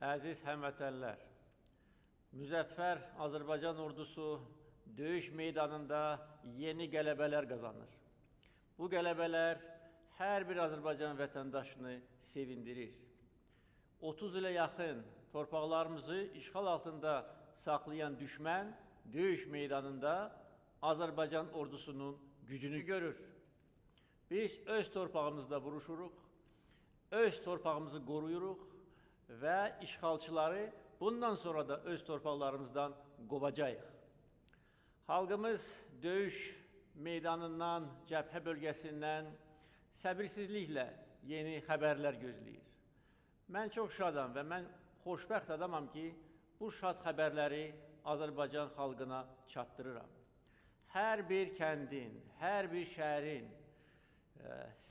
Əziz həmvətənlər, müzəffər Azərbaycan ordusu döyüş meydanında yeni qələbələr qazanır. Bu qələbələr hər bir Azərbaycan vətəndaşını sevindirir. 30 ilə yaxın torpaqlarımızı işğal altında saxlayan düşmən döyüş meydanında Azərbaycan ordusunun gücünü görür. Biz öz torpağımızda vuruşuruq, öz torpağımızı qoruyuruq və işğalçıları bundan sonra da öz torpaqlarımızdan qovacağıq. Xalqımız döyüş meydanından, cəbhə bölgəsindən səbirsizliklə yeni xəbərlər gözləyir. Mən çox şadam və mən xoşbəxt adamam ki, bu şad xəbərləri Azərbaycan xalqına çatdırıram. Hər bir kəndin, hər bir şəhərin,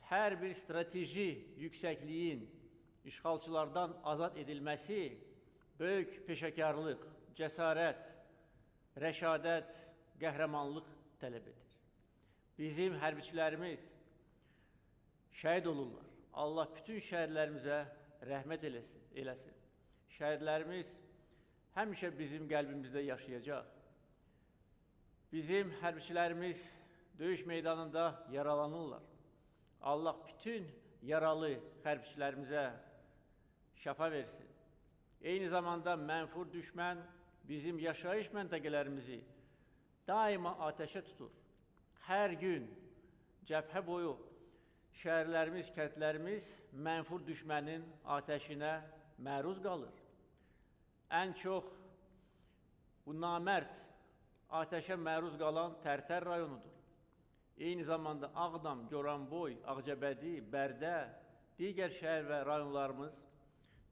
hər bir strateji yüksəkliyin işğalçılardan azad edilməsi böyük peşəkarlıq, cəsarət, rəşadət, qəhrəmanlıq tələb edir. Bizim hərbiçilərimiz şəhid olurlar. Allah bütün şəhidlərimizə rəhmət eləsin. Şəhidlərimiz həmişə bizim qəlbimizdə yaşayacaq. Bizim hərbiçilərimiz döyüş meydanında yaralanırlar. Allah bütün yaralı hərbiçilərimizə şəfa versin. Eyni zamanda mənfur düşmən bizim yaşayış məntəqələrimizi daima ateşə tutur. Hər gün cəbhə boyu şəhərlərimiz, kəndlərimiz mənfur düşmənin ateşinə məruz qalır. Ən çox bu namərd ateşə məruz qalan Tərtər rayonudur. Eyni zamanda Ağdam, Goranboy, Ağcabədi, Bərdə, digər şəhər və rayonlarımız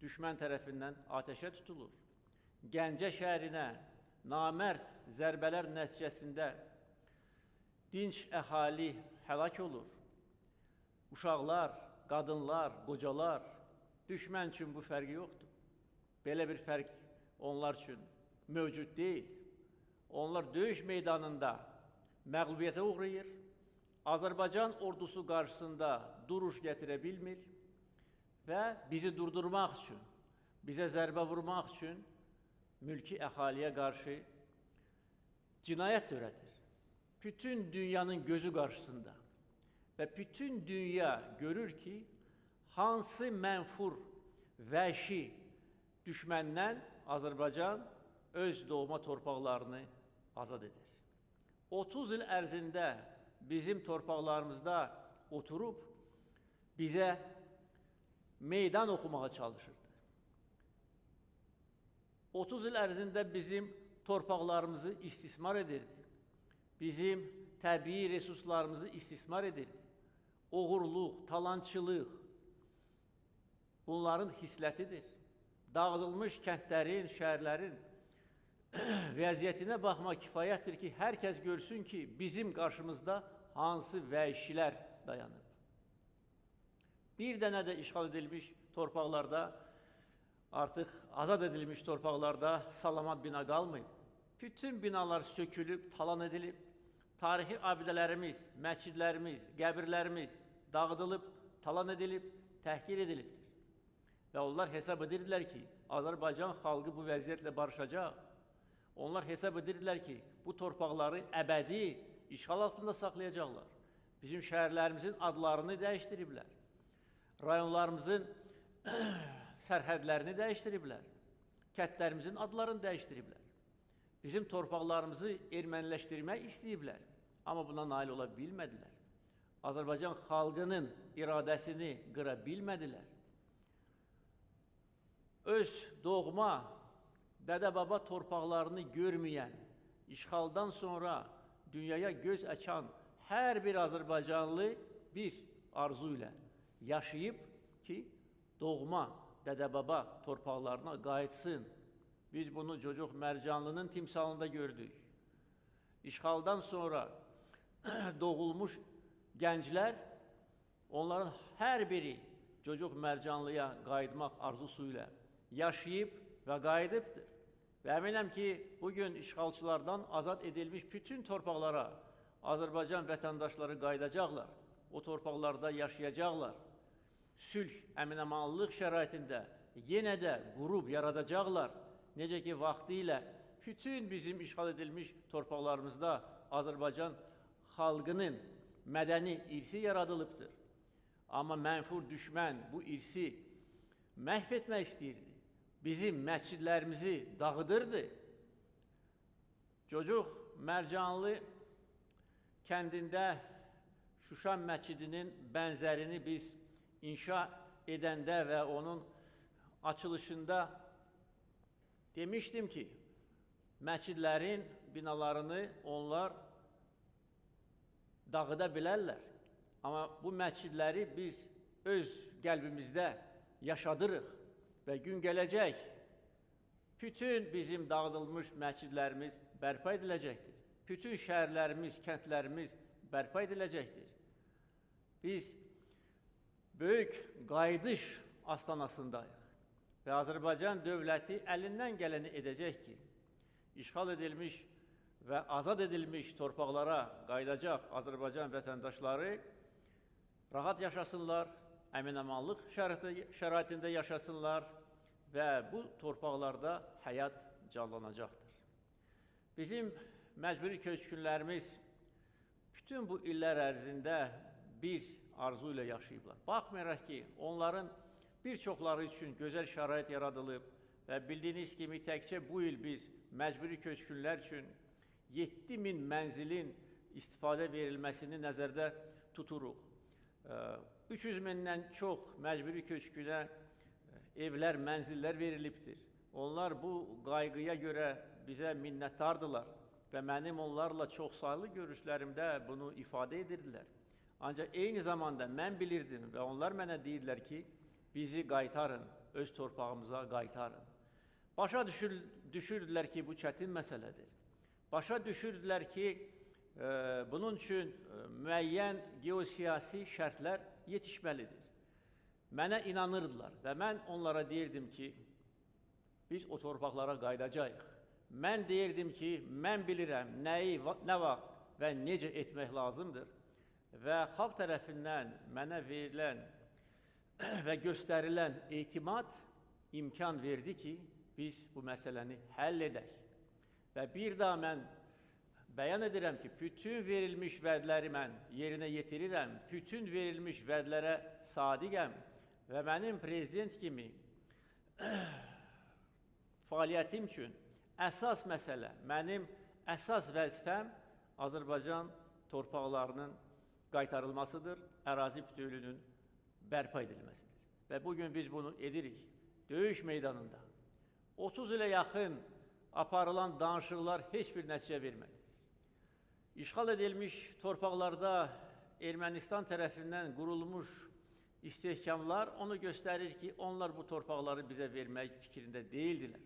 düşmən tərəfindən ateşə tutulur. Gəncə şəhərinə namərd zərbələr nəticəsində dinc əhali həlak olur. Uşaqlar, qadınlar, qocalar, düşmən üçün bu fərqi yoxdur. Belə bir fərq onlar üçün mövcud deyil. Onlar döyüş meydanında məğlubiyyətə uğrayır, Azərbaycan ordusu qarşısında duruş gətirə bilmir və bizi durdurmaq üçün, bizə zərbə vurmaq üçün mülki əhaliyə qarşı cinayət törədir. Bütün dünyanın gözü qarşısında və bütün dünya görür ki, hansı mənfur, vəhşi düşməndən Azərbaycan öz doğma torpaqlarını azad edir. 30 il ərzində bizim torpaqlarımızda oturub bizə meydan oxumağa çalışırdı. 30 il ərzində bizim torpaqlarımızı istismar edirdi. Bizim təbii resurslarımızı istismar edirdi. Oğurluq, talançılıq bunların xislətidir. Dağıdılmış kəndlərin, şəhərlərin vəziyyətinə baxmaq kifayətdir ki, hər kəs görsün ki, bizim qarşımızda hansı vəhşilər dayanıb. Bir dənə də işğal edilmiş torpaqlarda, artıq azad edilmiş torpaqlarda salamat bina qalmayıb. Bütün binalar sökülüb, talan edilib, tarixi abidələrimiz, məscidlərimiz, qəbirlərimiz dağıdılıb, talan edilib, təhqir edilibdir. Və onlar hesab edirdilər ki, Azərbaycan xalqı bu vəziyyətlə barışacaq. Onlar hesab edirdilər ki, bu torpaqları əbədi işğal altında saxlayacaqlar. Bizim şəhərlərimizin adlarını dəyişdiriblər. Rayonlarımızın sərhədlərini dəyişdiriblər. Kəndlərimizin adlarını dəyişdiriblər. Bizim torpaqlarımızı erməniləşdirmək istəyiblər. Amma buna nail ola bilmədilər. Azərbaycan xalqının iradəsini qıra bilmədilər. Öz doğma, dədə-baba torpaqlarını görməyən, işğaldan sonra dünyaya göz açan hər bir Azərbaycanlı bir arzu ilə yaşayıb ki, doğma, dədə-baba torpaqlarına qayıtsın. Biz bunu Cocuq Mərcanlının timsalında gördük. İşğaldan sonra doğulmuş gənclər, onların hər biri Cocuq Mərcanlıya qayıtmaq arzusu ilə yaşayıb və qayıdıbdır. Və əminəm ki, bugün işğalçılardan azad edilmiş bütün torpaqlara Azərbaycan vətəndaşları qayıdacaqlar. O torpaqlarda yaşayacaqlar. Sülh, əmin-amanlıq şəraitində yenə də qurub yaradacaqlar. Necə ki, vaxtilə bütün bizim işğal edilmiş torpaqlarımızda Azərbaycan xalqının mədəni irsi yaradılıbdır. Amma mənfur düşmən bu irsi məhv etmək istəyirdi. Bizim məscidlərimizi dağıdırdı. Cocuq Mərcanlı kəndində Şuşa məscidinin bənzərini biz inşa edəndə və onun açılışında demişdim ki, məscidlərin binalarını onlar dağıda bilərlər. Amma bu məscidləri biz öz qəlbimizdə yaşadırıq və gün gələcək, bütün bizim dağıdılmış məscidlərimiz bərpa ediləcəkdir. Bütün şəhərlərimiz, kəndlərimiz bərpa ediləcəkdir. Biz böyük qayıdış astanasındayıq və Azərbaycan dövləti əlindən gələni edəcək ki, işğal edilmiş və azad edilmiş torpaqlara qayıdacaq Azərbaycan vətəndaşları rahat yaşasınlar, əmin-amanlıq şəraitində yaşasınlar və bu torpaqlarda həyat canlanacaqdır. Bizim məcburi köçkünlərimiz bütün bu illər ərzində bir arzu ilə yaşayıblar. Baxmayaraq ki, onların bir çoxları üçün gözəl şərait yaradılıb və bildiyiniz kimi təkcə bu il biz məcburi köçkünlər üçün 7000 mənzilin istifadə verilməsini nəzərdə tuturuq. 300 mindən çox məcburi köçkünə evlər, mənzillər verilibdir. Onlar bu qayğıya görə bizə minnətdardılar və mənim onlarla çoxsaylı görüşlərimdə bunu ifadə edirdilər. Ancaq eyni zamanda mən bilirdim və onlar mənə deyirlər ki, bizi qaytarın, öz torpağımıza qaytarın. Başa düşürdülər ki, bu çətin məsələdir. Başa düşürdülər ki, bunun üçün müəyyən geosiyasi şərtlər yetişməlidir. Mənə inanırdılar və mən onlara deyirdim ki, biz o torpaqlara qayıdacağıq. Mən deyirdim ki, mən bilirəm nəyi, nə vaxt və necə etmək lazımdır və xalq tərəfindən mənə verilən və göstərilən etimad imkan verdi ki, biz bu məsələni həll edək. Və bir daha mən bəyan edirəm ki, bütün verilmiş vədləri mən yerinə yetirirəm, bütün verilmiş vədlərə sadiqəm və mənim prezident kimi fəaliyyətim üçün əsas məsələ, mənim əsas vəzifəm Azərbaycan torpaqlarının qaytarılmasıdır, ərazi bütövlüyünün bərpa edilməsidir. Və bugün biz bunu edirik. Döyüş meydanında 30 ilə yaxın aparılan danışıqlar heç bir nəticə vermədi. İşğal edilmiş torpaqlarda Ermənistan tərəfindən qurulmuş istehkamlar onu göstərir ki, onlar bu torpaqları bizə vermək fikrində deyildilər.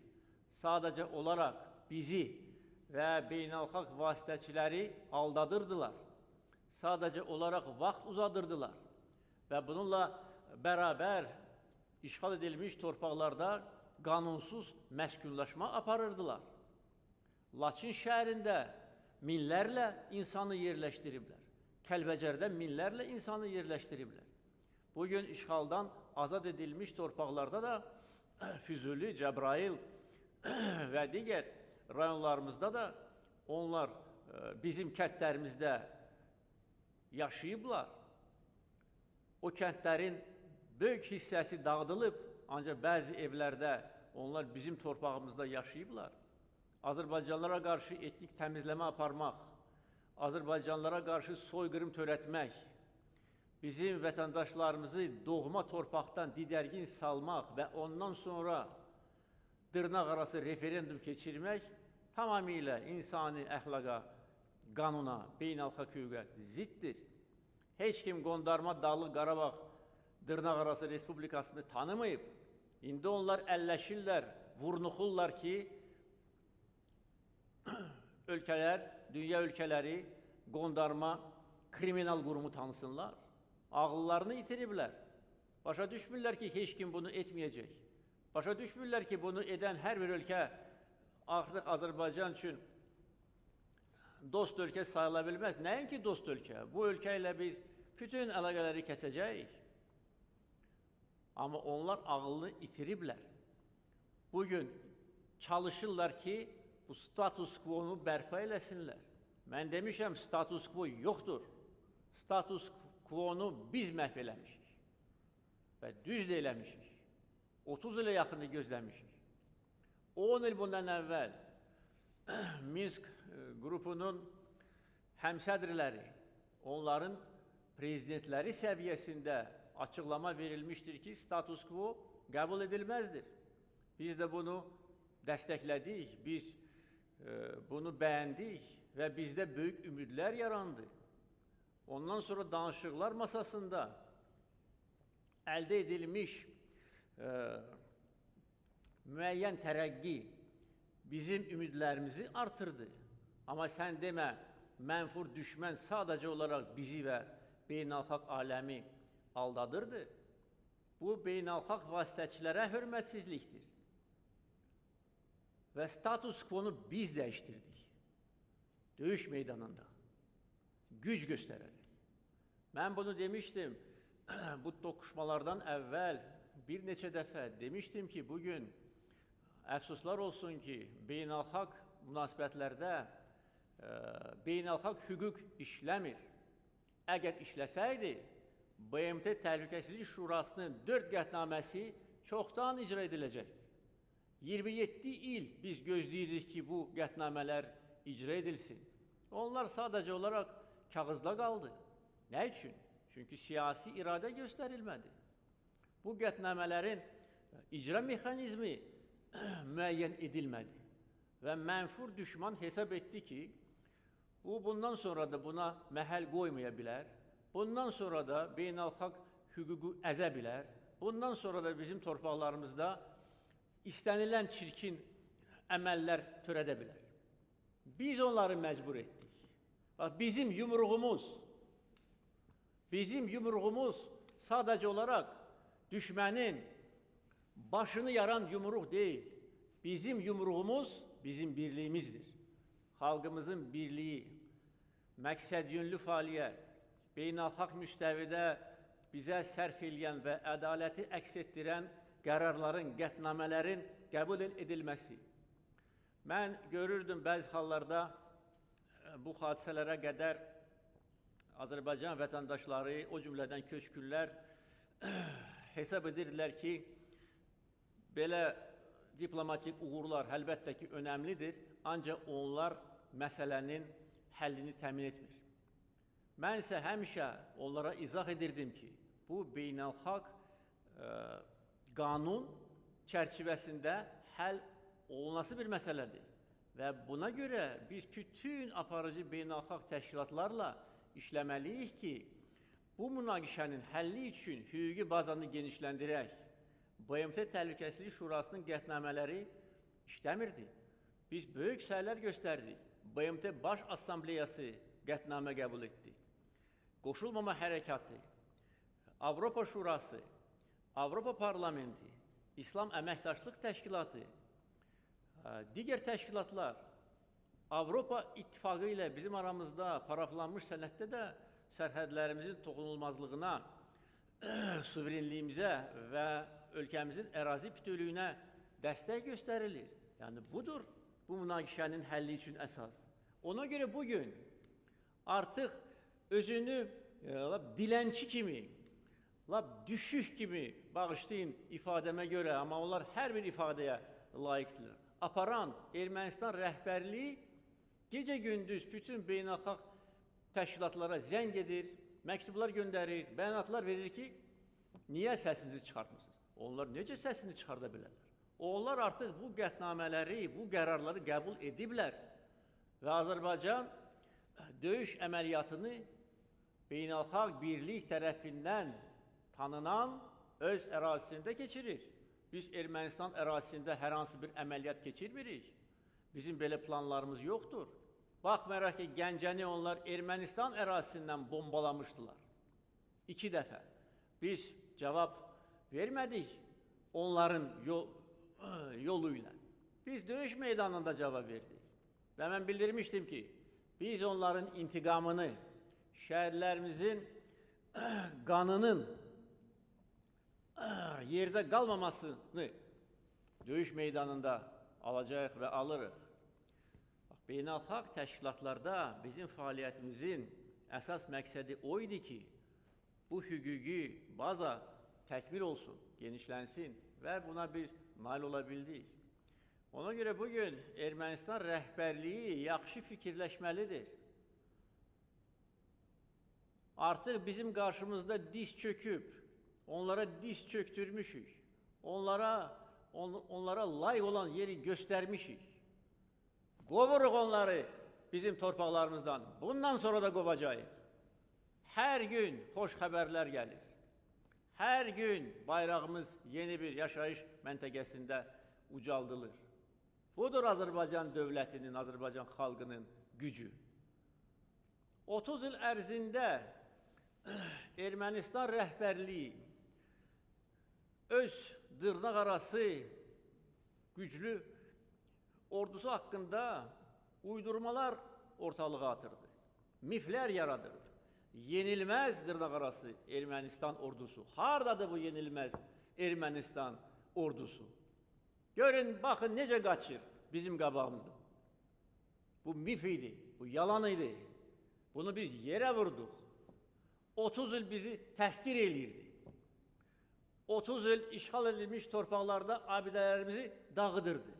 Sadəcə olaraq bizi və beynəlxalq vasitəçiləri aldadırdılar. Sadəcə olaraq vaxt uzadırdılar və bununla bərabər işğal edilmiş torpaqlarda qanunsuz məskunlaşma aparırdılar. Laçın şəhərində minlərlə insanı yerləşdiriblər. Kəlbəcərdə minlərlə insanı yerləşdiriblər. Bugün işğaldan azad edilmiş torpaqlarda da Füzuli, Cəbrayıl və digər rayonlarımızda da onlar bizim kəndlərimizdə yaşayıblar. O kəndlərin böyük hissəsi dağıdılıb, ancaq bəzi evlərdə onlar bizim torpağımızda yaşayıblar. Azərbaycanlılara qarşı etnik təmizləmə aparmaq, Azərbaycanlılara qarşı soyqırım törətmək, bizim vətəndaşlarımızı doğma torpaqdan didərgin salmaq və ondan sonra dırnaq arası referendum keçirmək tamamilə insani əxlaqa, qanuna, beynəlxalq hüquqa ziddir. Heç kim Qondarma Dağlıq Qarabağ dırnaq arası respublikasını tanımayıb. İndi onlar əlləşirlər, vurnuxurlar ki, ölkələr, dünya ölkələri Qondarma kriminal qurumu tanısınlar. Ağıllarını itiriblər. Başa düşmürlər ki, heç kim bunu etməyəcək. Başa düşmürlər ki, bunu edən hər bir ölkə artıq Azərbaycan üçün dost ölkə sayıla bilməz. Nəinki dost ölkə? Bu ölkə ilə biz bütün əlaqələri kəsəcəyik. Amma onlar ağlını itiriblər. Bugün çalışırlar ki, bu status quo-nu bərpa eləsinlər. Mən demişəm, status quo yoxdur. Status quo-nu biz məhv eləmişik və düz də eləmişik. 30 ilə yaxını gözləmişik. 10 il bundan əvvəl Minsk qrupunun həmsədrləri, onların prezidentləri səviyyəsində açıqlama verilmişdir ki, status quo qəbul edilməzdir. Biz də bunu dəstəklədik, biz bunu bəyəndik və bizdə böyük ümidlər yarandı. Ondan sonra danışıqlar masasında əldə edilmiş müəyyən tərəqqi bizim ümidlərimizi artırdı. Amma sən demə, mənfur düşmən sadəcə olaraq bizi və beynəlxalq aləmi aldadırdı. Bu, beynəlxalq vasitəçilərə hörmətsizlikdir. Və status quo-nu biz dəyişdirdik. Döyüş meydanında. Güc göstərərək. Mən bunu demişdim, bu toqquşmalardan əvvəl bir neçə dəfə demişdim ki, bugün əfsuslar olsun ki, beynəlxalq münasibətlərdə beynəlxalq hüquq işləmir. Əgər işləsəydi, BMT Təhlükəsizlik Şurasının 4 qətnaməsi çoxdan icra ediləcəkdir. 27 il biz gözləyirdik ki, bu qətnamələr icra edilsin. Onlar sadəcə olaraq kağızda qaldı. Nə üçün? Çünki siyasi iradə göstərilmədi. Bu qətnamələrin icra mexanizmi müəyyən edilmədi və mənfur düşman hesab etdi ki, bundan sonra da buna məhəl qoymaya bilər, bundan sonra da beynəlxalq hüququ əzə bilər, bundan sonra da bizim torpaqlarımızda istənilən çirkin əməllər törədə bilər. Biz onları məcbur etdik. Bizim yumruğumuz sadəcə olaraq düşmənin başını yaran yumruq deyil. Bizim yumruğumuz bizim birliyimizdir. Xalqımızın birliyi, məqsədyönlü fəaliyyət, beynəlxalq müstəvidə bizə sərf eləyən və ədaləti əks etdirən qərarların, qətnamələrin qəbul edilməsi. Mən görürdüm bəzi hallarda bu hadisələrə qədər Azərbaycan vətəndaşları, o cümlədən köçkünlər hesab edirdilər ki, belə diplomatik uğurlar əlbəttə ki, önəmlidir, ancaq onlar məsələnin həllini təmin etmir. Mən isə həmişə onlara izah edirdim ki, bu beynəlxalq qanun çərçivəsində həll olunası bir məsələdir və buna görə biz bütün aparıcı beynəlxalq təşkilatlarla işləməliyik ki, bu münaqişənin həlli üçün hüquqi bazanı genişləndirək. BMT Təhlükəsizlik Şurasının qətnamələri işləmirdi. Biz böyük səylər göstərdik. BMT Baş Assambleyası qətnamə qəbul etdi. Qoşulmama hərəkatı, Avropa Şurası, Avropa Parlamenti, İslam Əməkdaşlıq Təşkilatı, digər təşkilatlar, Avropa İttifaqı ilə bizim aramızda paraflanmış sənəddə də sərhədlərimizin toxunulmazlığına, suverenliyimizə və ölkəmizin ərazi bütövlüyünə dəstək göstərilir. Yəni, budur bu münaqişənin həlli üçün əsas. Ona görə bugün artıq özünü dilənçi kimi, düşük kimi, bağışlayın ifadəmə görə, amma onlar hər bir ifadəyə layiqdirlər. Aparan Ermənistan rəhbərliyi gecə-gündüz bütün beynəlxalq təşkilatlara zəng edir, məktublar göndərir, bəyanatlar verir ki, niyə səsinizi çıxartmırsınız? Onlar necə səsini çıxarda bilərlər? Onlar artıq bu qətnamələri, bu qərarları qəbul ediblər və Azərbaycan döyüş əməliyyatını beynəlxalq birlik tərəfindən tanınan öz ərazisində keçirir. Biz Ermənistan ərazisində hər hansı bir əməliyyat keçirmirik. Bizim belə planlarımız yoxdur. Baxmayaraq ki, Gəncəni onlar Ermənistan ərazisindən bombalamışdılar. 2 dəfə. Biz cavab vermədik onların yolu ilə. Biz döyüş meydanında cavab verdik. Və mən bildirmişdim ki, biz onların intiqamını, şəhərlərimizin qanının yerdə qalmamasını döyüş meydanında alacağıq və alırıq. Beynəlxalq təşkilatlarda bizim fəaliyyətimizin əsas məqsədi o idi ki, bu hüquqi baza təkmil olsun, genişlənsin və buna biz nail ola bildik. Ona görə bugün Ermənistan rəhbərliyi yaxşı fikirləşməlidir. Artıq bizim qarşımızda diz çöküb, onlara diz çöktürmüşük, onlara layıq olan yeri göstərmişik. Qovuruq onları bizim torpaqlarımızdan, bundan sonra da qovacağıq. Hər gün xoş xəbərlər gəlir. Hər gün bayrağımız yeni bir yaşayış məntəqəsində ucaldılır. Budur Azərbaycan dövlətinin, Azərbaycan xalqının gücü. 30 il ərzində Ermənistan rəhbərliyi öz dırnaq arası güclü ordusu haqqında uydurmalar ortalığa atırdı. Miflər yaradırdı. Yenilməz dırnaq arası Ermənistan ordusu. Hardadır bu yenilməz Ermənistan ordusu? Görün, baxın necə qaçır bizim qabağımızda. Bu mif idi, bu yalan idi. Bunu biz yerə vurduq. 30 il bizi təhqir eləyirdi. 30 il işğal edilmiş torpaqlarda abidələrimizi dağıdırdı.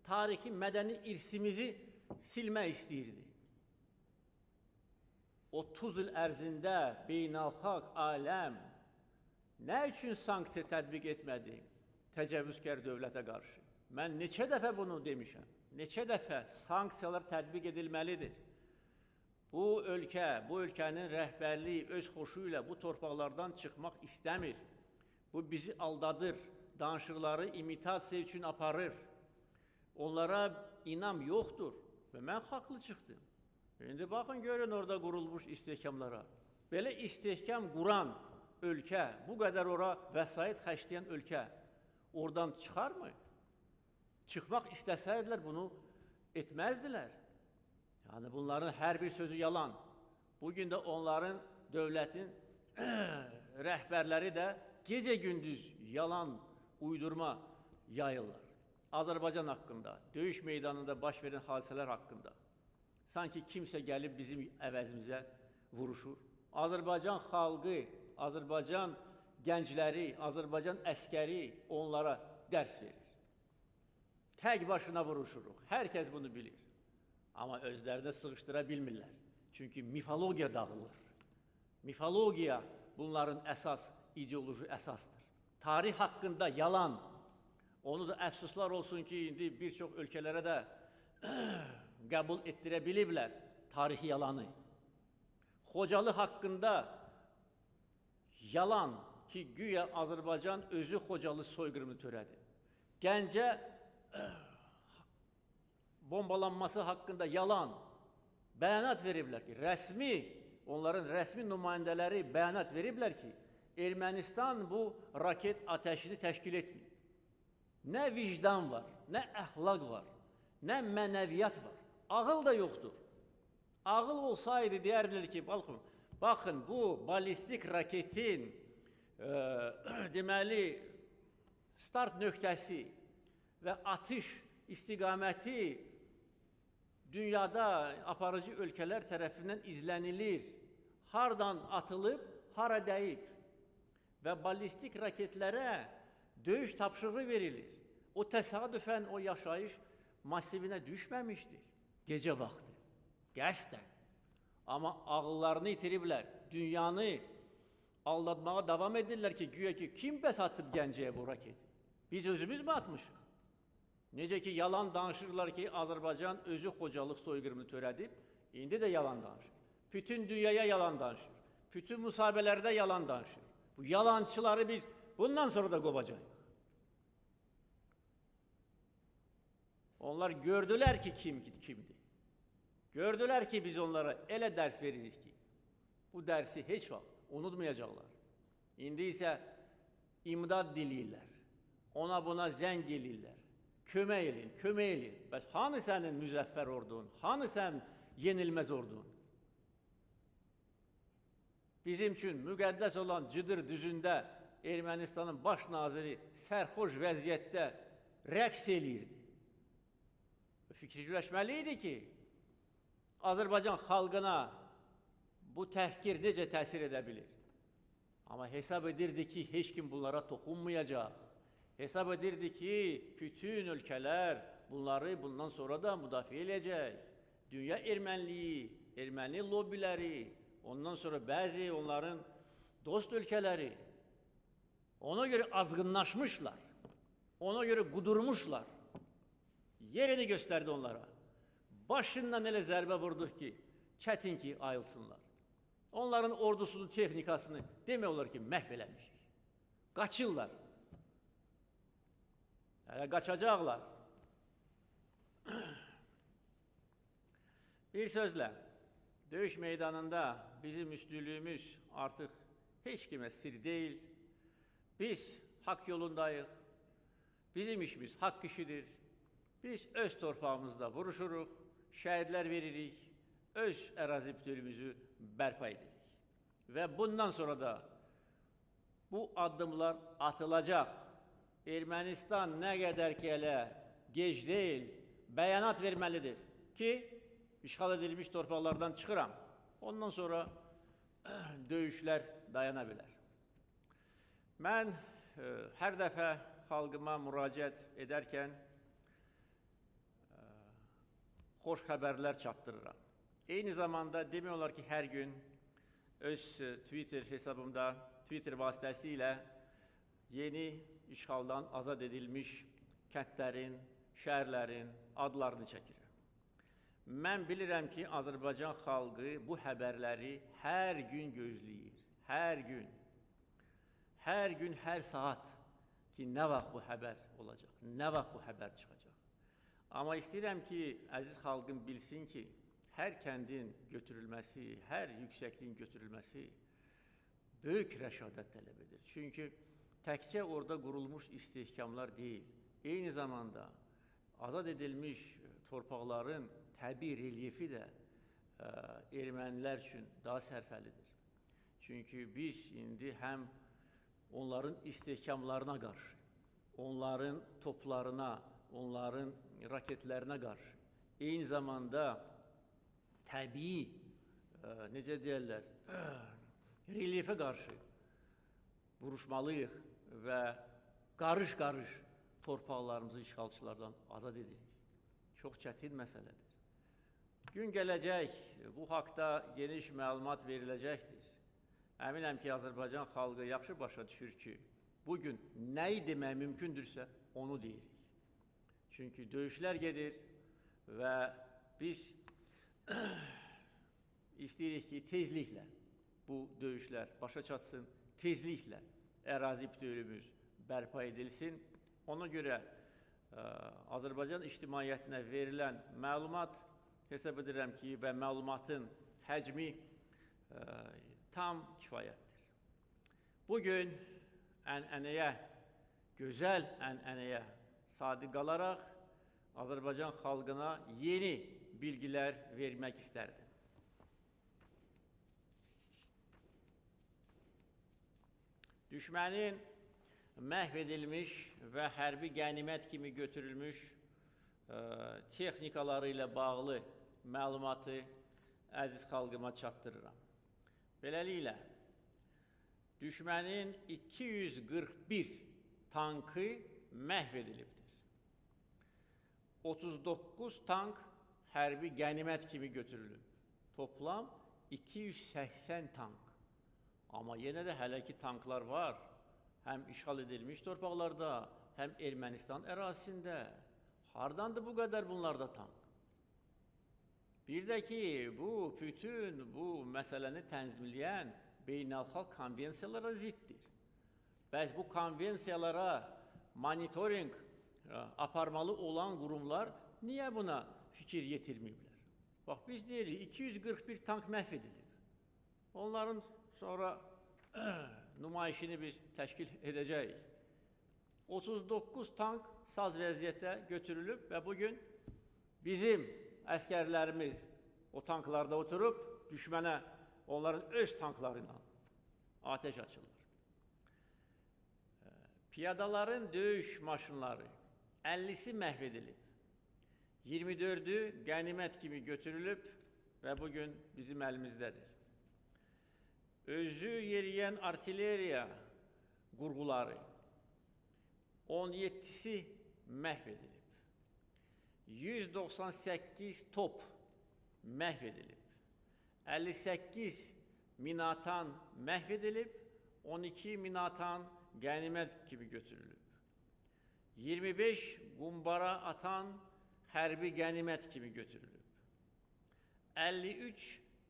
Tarixi, mədəni irsimizi silmək istəyirdi. 30 il ərzində beynəlxalq aləm nə üçün sanksiya tətbiq etmədi təcavüzkar dövlətə qarşı? Mən neçə dəfə bunu demişəm, neçə dəfə sanksiyalar tətbiq edilməlidir. Bu ölkənin rəhbərliyi öz xoşu ilə bu torpaqlardan çıxmaq istəmir. Bu bizi aldadır, danışıqları imitasiya üçün aparır. Onlara inam yoxdur və mən haqlı çıxdım. İndi baxın, görün orada qurulmuş istehkamlara. Belə istehkam quran ölkə, bu qədər ora vəsait xərcləyən ölkə oradan çıxarmı? Çıxmaq istəsəydilər bunu etməzdilər. Yəni bunların hər bir sözü yalan. Bugün də onların dövlətin rəhbərləri də gecə-gündüz yalan, uydurma yayırlar. Azərbaycan haqqında, döyüş meydanında baş verən hadisələr haqqında. Sanki kimsə gəlib bizim əvəzimizə vuruşur. Azərbaycan xalqı, Azərbaycan gəncləri, Azərbaycan əskəri onlara dərs verir. Tək başına vuruşuruq. Hər kəs bunu bilir. Amma özlərinə sığışdıra bilmirlər. Çünki mifologiya dağılır. Mifologiya bunların əsas, ideoloji əsasdır. Tarix haqqında yalan. Onu da əfsuslar olsun ki, indi bir çox ölkələrə də qəbul etdirə biliblər tarixi yalanı. Xocalı haqqında yalan ki, güya Azərbaycan özü Xocalı soyqırımı törədi. Gəncə bombalanması haqqında yalan bəyanat veriblər ki, onların rəsmi nümayəndələri bəyanat veriblər ki, Ermənistan bu raket ateşini təşkil etmir. Nə vicdan var, nə əxlaq var, nə mənəviyyat var. Ağıl da yoxdur. Ağıl olsaydı deyərdilər ki, baxın bu balistik raketin deməli start nöqtəsi və atış istiqaməti dünyada aparıcı ölkələr tərəfindən izlənilir. Hardan atılıb, hara dəyib və balistik raketlərə döyüş tapşırığı verilir. O təsadüfən o yaşayış masivinə düşməmişdir. Gecə vaxtı, qəsdən. Amma ağıllarını itiriblər, dünyanı aldatmağa davam edirlər ki, güya ki, kim bəs atıb Gəncəyə bu raketi? Biz özümüz mü atmışıq? Necə ki, yalan danışırlar ki, Azərbaycan özü Xocalıq soyqırımını törədib, indi də yalan danışır. Bütün dünyaya yalan danışır. Bütün müsahibələrdə yalan danışır. Bu yalancıları biz bundan sonra da qovacağıq. Onlar gördülər ki, kimdir. Gördülər ki, biz onlara elə dərs veririk ki, bu dərsi heç vaxt unutmayacaqlar. İndi isə imdad diləyirlər, ona buna zəng eləyirlər, kömək edin. Bəs hanı sənin müzəffər ordun, hanı sən yenilməz ordun? Bizim üçün müqəddəs olan Cıdır düzündə Ermənistanın baş naziri sərxoş vəziyyətdə rəqs eləyirdi. Fikri güləşməli idi ki, Azərbaycan xalqına bu təhqir necə təsir edə bilir? Amma hesab edirdi ki, heç kim bunlara toxunmayacaq. Hesab edirdi ki, bütün ölkələr bunları bundan sonra da müdafiə edəcək. Dünya erməniliyi, erməni lobbiləri, ondan sonra bəzi onların dost ölkələri ona görə azğınlaşmışlar, ona görə qudurmuşlar. Yerini göstərdi onlara. Başından elə zərbə vurduq ki, çətin ki, ayılsınlar. Onların ordusunun texnikasını demək olar ki, məhv eləmişik. Qaçırlar. Hələ qaçacaqlar. Bir sözlə, döyüş meydanında bizim üstünlüyümüz artıq heç kimə sir deyil. Biz haqq yolundayıq. Bizim işimiz haqq işidir. Biz öz torpağımızda vuruşuruq, şəhidlər veririk, öz ərazi bütövlüyümüzü bərpa edirik. Və bundan sonra da bu addımlar atılacaq. Ermənistan nə qədər ki, elə gec deyil, bəyanat verməlidir ki, işğal edilmiş torpaqlardan çıxıram. Ondan sonra döyüşlər dayana bilər. Mən hər dəfə xalqıma müraciət edərkən xoş xəbərlər çatdırıram. Eyni zamanda demək olar ki, hər gün öz Twitter hesabımda, Twitter vasitəsilə yeni işğaldan azad edilmiş kəndlərin, şəhərlərin adlarını çəkirəm. Mən bilirəm ki, Azərbaycan xalqı bu xəbərləri hər gün gözləyir. Hər gün. Hər gün, hər saat ki, nə vaxt bu xəbər olacaq, nə vaxt bu xəbər çıxacaq. Amma istəyirəm ki, əziz xalqım bilsin ki, hər kəndin götürülməsi, hər yüksəkliyin götürülməsi böyük rəşadət tələb edir. Çünki təkcə orada qurulmuş istehkamlar deyil, eyni zamanda azad edilmiş torpaqların təbii relyefi də ermənilər üçün daha sərfəlidir. Çünki biz indi həm onların istehkamlarına qarşı, onların toplarına, onların raketlərinə qarşı, eyni zamanda təbii, necə deyərlər, relyefə qarşı vuruşmalıyıq və qarış-qarış torpaqlarımızı işğalçılardan azad edirik. Çox çətin məsələdir. Gün gələcək, bu haqda geniş məlumat veriləcəkdir. Əminəm ki, Azərbaycan xalqı yaxşı başa düşür ki, bugün nəyi demək mümkündürsə, onu deyirik. Çünki döyüşlər gedir və biz istəyirik ki, tezliklə bu döyüşlər başa çatsın, tezliklə ərazi bütövlüyümüz bərpa edilsin. Ona görə Azərbaycan ictimaiyyətinə verilən məlumat hesab edirəm ki, və məlumatın həcmi tam kifayətdir. Bugün ənənəyə, gözəl ənənəyə sadiq qalaraq Azərbaycan xalqına yeni bilgilər vermək istərdim. Düşmənin məhv edilmiş və hərbi qənimət kimi götürülmüş texnikaları ilə bağlı məlumatı əziz xalqıma çatdırıram. Beləliklə, düşmənin 241 tankı məhv edilibdir. 39 tank hərbi qənimət kimi götürülüb. Toplam 280 tank. Amma yenə də hələ ki tanklar var. Həm işğal edilmiş torpaqlarda, həm Ermənistan ərazisində. Hardandır bu qədər bunlarda tank? Bir də ki, bütün bu məsələni tənzimləyən beynəlxalq konvensiyalara ziddir. Bəs bu konvensiyalara monitoring aparmalı olan qurumlar niyə buna fikir yetirməyiblər? Bax, biz deyirik, 241 tank məhv edilib. Onların sonra nümayişini biz təşkil edəcəyik. 39 tank saz vəziyyətə götürülüb və bugün bizim əskərlərimiz o tanklarda oturub düşmənə onların öz tanklarıyla ateş açırlar. Piyadaların döyüş maşınları 50'si məhv edilib. 24'ü qənimət kimi götürülüb və bugün bizim əlimizdədir. Özü yeriyən artilleriya qurğuları 17'si məhv edilib. 198 top məhv edilib. 58 minatan məhv edilib, 12 minatan qənimət kimi götürülüb. 25 qumbara atan hərbi qənimət kimi götürülüb. 53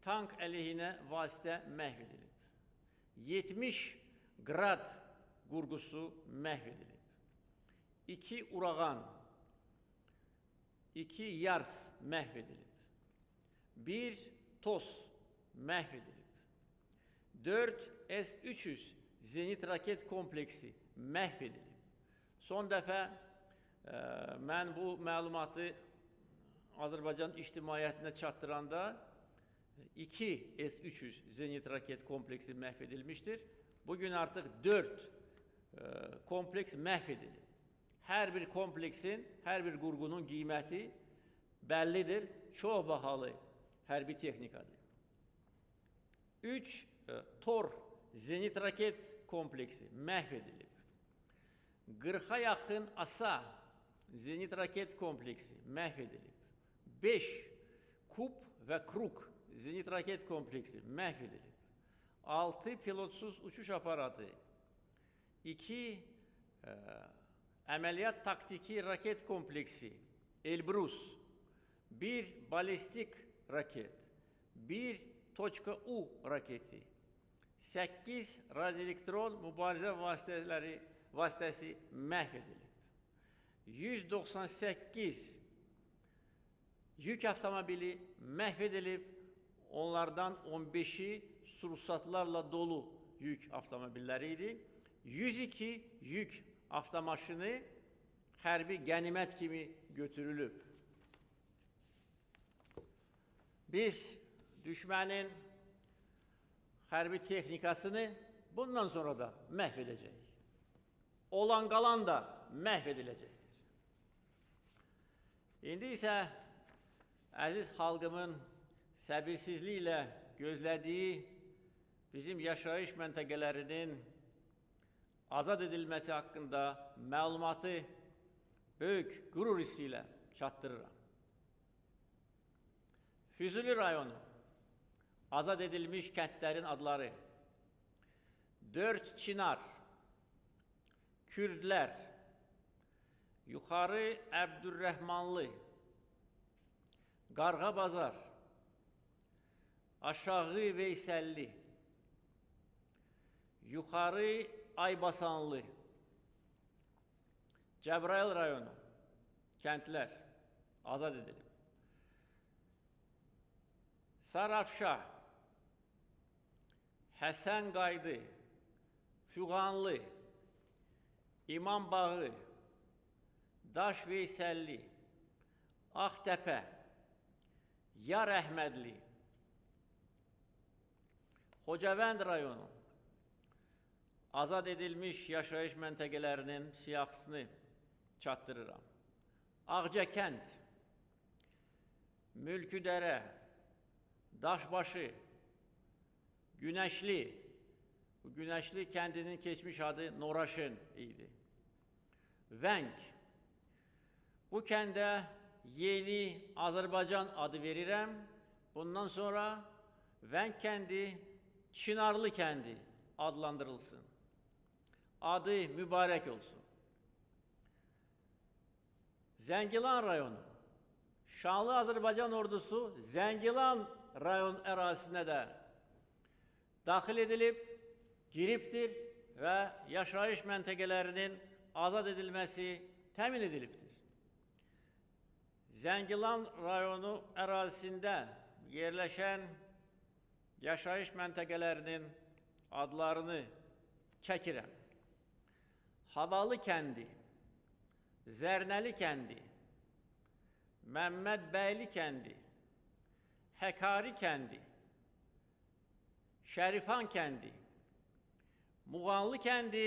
tank əleyhinə vasitə məhv edilib. 70 qrad qurğusu məhv edilib. 2 urağan, 2 yars məhv edilib. 1 TOS məhv edilib. 4 S-300 zenit raket kompleksi məhv edilib. Son dəfə mən bu məlumatı Azərbaycan ictimaiyyətinə çatdıranda 2 S-300 zenit raket kompleksi məhv edilmişdir. Bugün artıq 4 kompleks məhv edilib. Hər bir kompleksin, hər bir qurğunun qiyməti bəllidir, çox bahalı hərbi texnikadır. 3 TOR zenit raket kompleksi məhv edilib. 40'a yaxın ASA zenit raket kompleksi məhv edilib. 5 KUP və KRUK zenit raket kompleksi məhv edilib. 6 pilotsuz uçuş aparatı, 2 əməliyyat taktiki raket kompleksi Elbrus, 1 balistik raket, 1 .U raketi, 8 radioelektron mübarizə vasitəsi məhv edilib. 198 yük avtomobili məhv edilib, onlardan 15'i sursatlarla dolu yük avtomobilləri idi. 102 yük avtomaşını hərbi qənimət kimi götürülüb. Biz düşmənin hərbi texnikasını bundan sonra da məhv edəcəyik. Olan qalan da məhv ediləcəkdir. İndi isə əziz xalqımın səbirsizliklə gözlədiyi bizim yaşayış məntəqələrinin azad edilməsi haqqında məlumatı böyük qürur hissi ilə çatdırıram. Füzuli rayonu azad edilmiş kəndlərin adları: 4 Çinar, Kürdlər, Yuxarı Əbdürrəhmanlı, Qarğabazar, Aşağı Veysəlli, Yuxarı Aybasanlı, Cəbrayıl rayonu kəndlər azad edilib. Sarafşa, Həsən Qaydı, Füğanlı, İmambağı, Daş Veysəlli, Ağtəpə, Yar Əhmədli, Xocavənd rayonu azad edilmiş yaşayış məntəqələrinin siyahısını çatdırıram. Ağcakənd, Mülküdərə, Daşbaşı, Günəşli, bu Günəşli kəndinin keçmiş adı Noraşın idi. Vəng, bu kəndə Yeni Azərbaycan adı verirəm. Bundan sonra Vəng kəndi Çinarlı kəndi adlandırılsın. Adı mübarək olsun. Zəngilan rayonu, Şanlı Azərbaycan ordusu Zəngilan rayon ərazisinə də daxil edilib, giribdir və yaşayış məntəqələrinin azad edilməsi təmin edilibdir. Zəngilan rayonu ərazisində yerləşən yaşayış məntəqələrinin adlarını çəkirəm. Havalı kəndi, Zərnəli kəndi, Məmmədbəyli kəndi, Həkari kəndi, Şərifan kəndi, Muğanlı kəndi,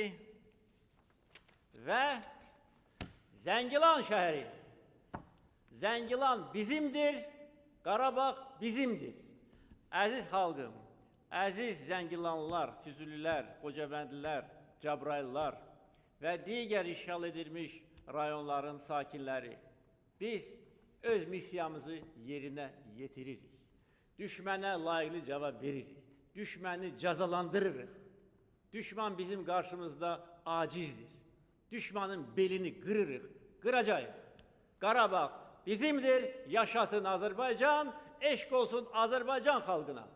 və Zəngilan şəhəri. Zəngilan bizimdir, Qarabağ bizimdir. Əziz xalqım, əziz Zəngilanlılar, Füzulilər, Xocabəndlilər, Cəbrayıllar və digər işğal edilmiş rayonların sakinləri, biz öz missiyamızı yerinə yetiririk. Düşmənə layiqli cavab veririk. Düşməni cəzalandırırıq. Düşman bizim qarşımızda acizdir. Düşmanın belini qırırıq, qıracağıq. Qarabağ bizimdir, yaşasın Azərbaycan, eşq olsun Azərbaycan xalqına.